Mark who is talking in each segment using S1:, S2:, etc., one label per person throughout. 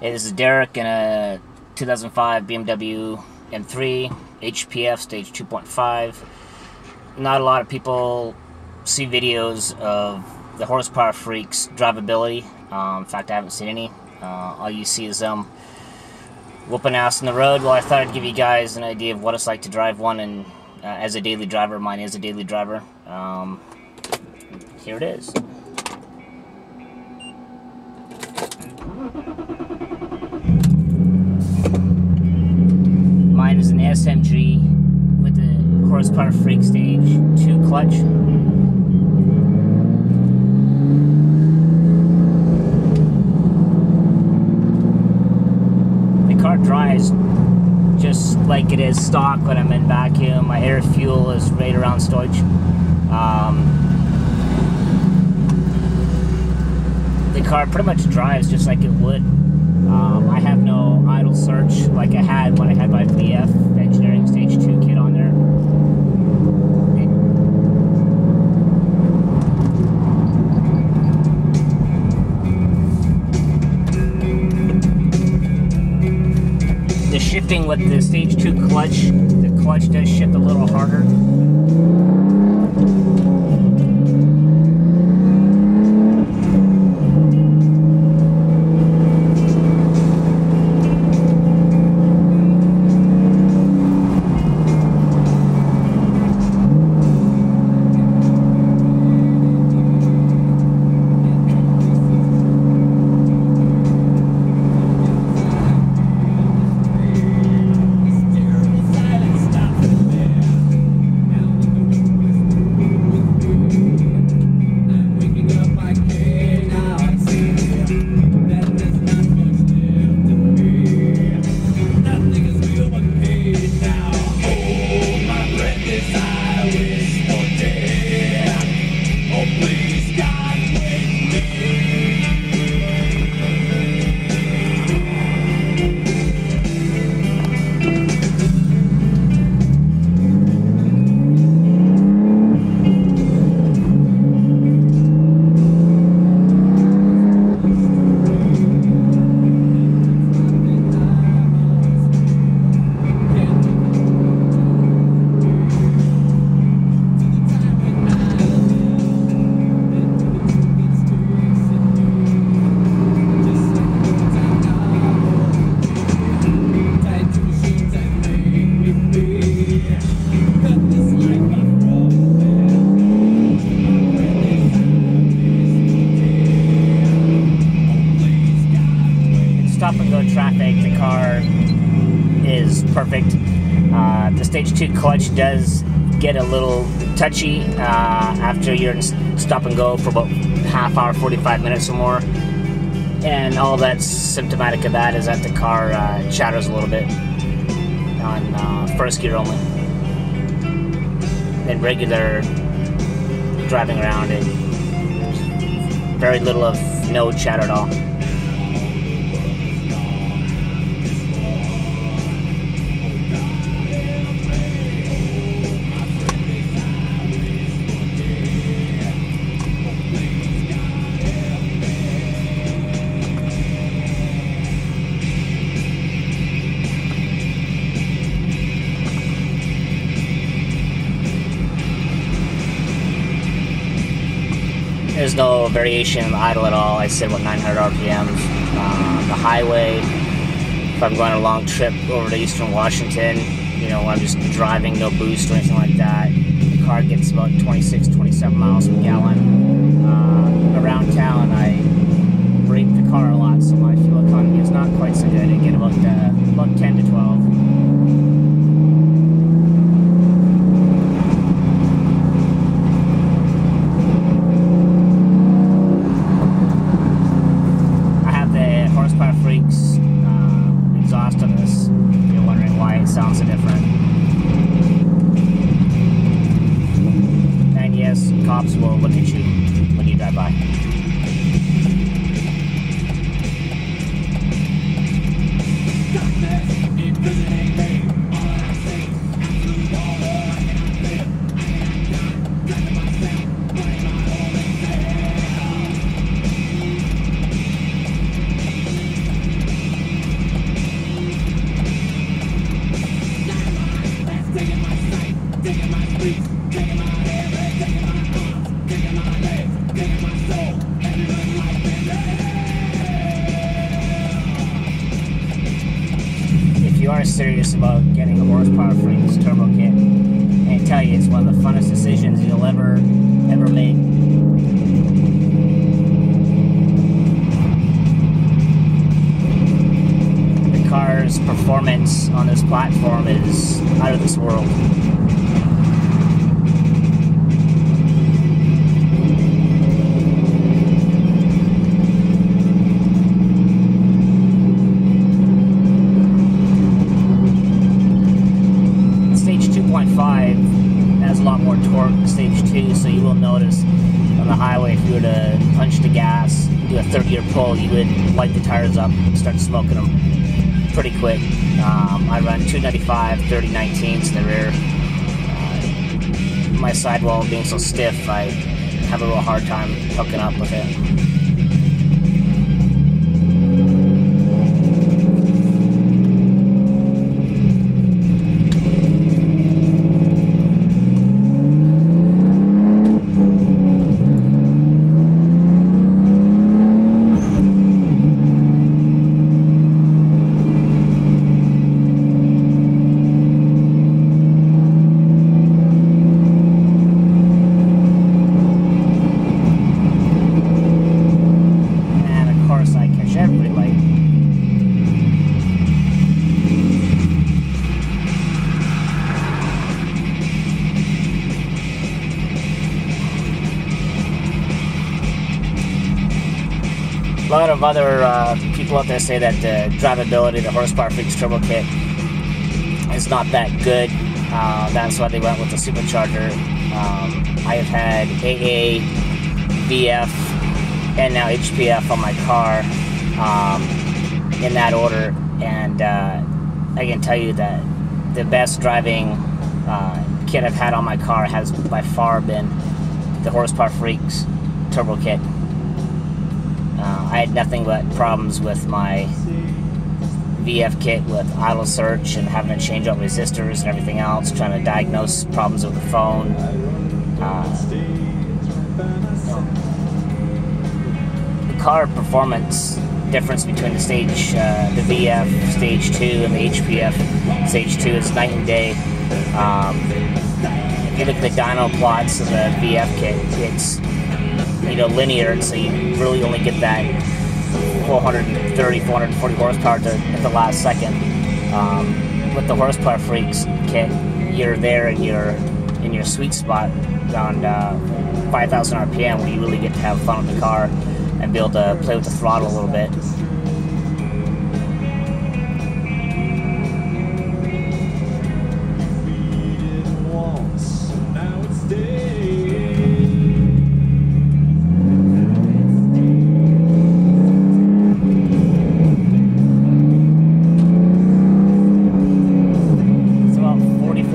S1: Hey, this is Derek in a 2005 BMW M3 HPF stage 2.5. Not a lot of people see videos of the Horsepower Freaks drivability. In fact, I haven't seen any. All you see is them whooping ass on the road. Well, I thought I'd give you guys an idea of what it's like to drive one, and as a daily driver. Mine is a daily driver. Here it is. Mine is an SMG with the Horsepower Freak stage 2 clutch. The car drives just like it is stock when I'm in vacuum. My air fuel is right around stowage. The car pretty much drives just like it would. I have no idle search like I had when I had my BF engineering stage 2 kit on there. The shifting with the stage 2 clutch, the clutch does shift a little harder. Stop and go traffic, the car is perfect. The stage 2 clutch does get a little touchy after you're in stop and go for about half hour, 45 minutes or more. And all that's symptomatic of that is that the car chatters a little bit on first gear only. In regular driving around, it very little of no chatter at all. There's no variation in the idle at all. I said about 900 RPMs. The highway, if I'm going on a long trip over to Eastern Washington, you know, I'm just driving, no boost or anything like that, the car gets about 26, 27 miles per gallon. Around town, I brake the car a lot, so my fuel economy is not quite so good. I get about 10 to 12. Freaks exhaust on this. You're wondering why it sounds so different. And yes, cops will look at you when you drive by.
S2: Darkness,
S1: you are serious about getting a Horsepower Freaks turbo kit, and I tell you, it's one of the funnest decisions you'll ever make. The car's performance on this platform is out of this world. Has a lot more torque than Stage 2, so you will notice on the highway, if you were to punch the gas, do a third-gear pull, you would light the tires up and start smoking them pretty quick. I run 295 30/19s in the rear. My sidewall being so stiff, I have a real hard time hooking up with it. A lot of other people out there say that the drivability, the Horsepower Freaks Turbo Kit, is not that good. That's why they went with the supercharger. I have had AA, VF, and now HPF on my car in that order, and I can tell you that the best driving kit I've had on my car has by far been the Horsepower Freaks Turbo Kit. I had nothing but problems with my VF kit with idle search and having to change out resistors and everything else, trying to diagnose problems with the phone. The car performance difference between the VF Stage 2 and the HPF Stage 2 is night and day. If you look at the dyno plots of the VF kit, it's linear, and so you really only get that 430, 440 horsepower at the last second. With the Horsepower Freaks kit, you're there in your sweet spot around 5,000 RPM, where you really get to have fun with the car and be able to play with the throttle a little bit.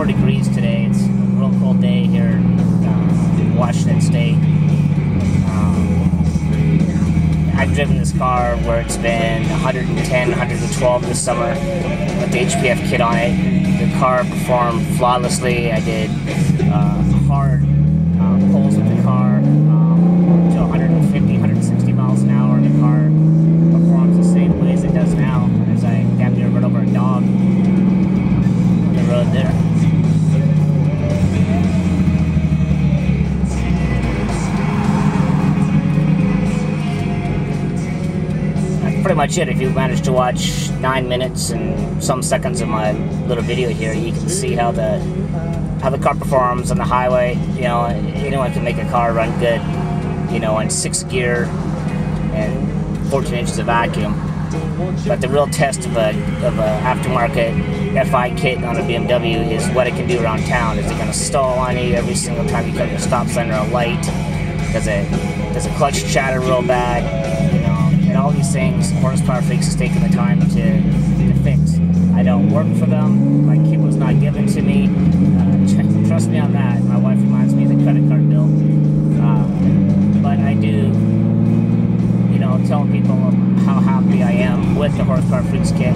S1: Degrees today. It's a real cold day here in Washington State. I've driven this car where it's been 110, 112 this summer with the HPF kit on it. The car performed flawlessly. I did hard pulls with the car to 150, 160 miles an hour. The car performs the same way as it does now, as I damn near run over a dog on the road there. Pretty much it. If you managed to watch 9 minutes and some seconds of my little video here, you can see how the car performs on the highway. Anyone can make a car run good, in 6th gear and 14 inches of vacuum. But the real test of a aftermarket FI kit on a BMW is what it can do around town. Is it going to stall on you every single time you come to a stop sign or a light? Does a clutch chatter real bad? And all these things, Horsepower Freaks has taken the time to fix. I don't work for them. My kit was not given to me. Trust me on that. My wife reminds me of the credit card bill. But I do, tell people how happy I am with the Horsepower Freaks kit.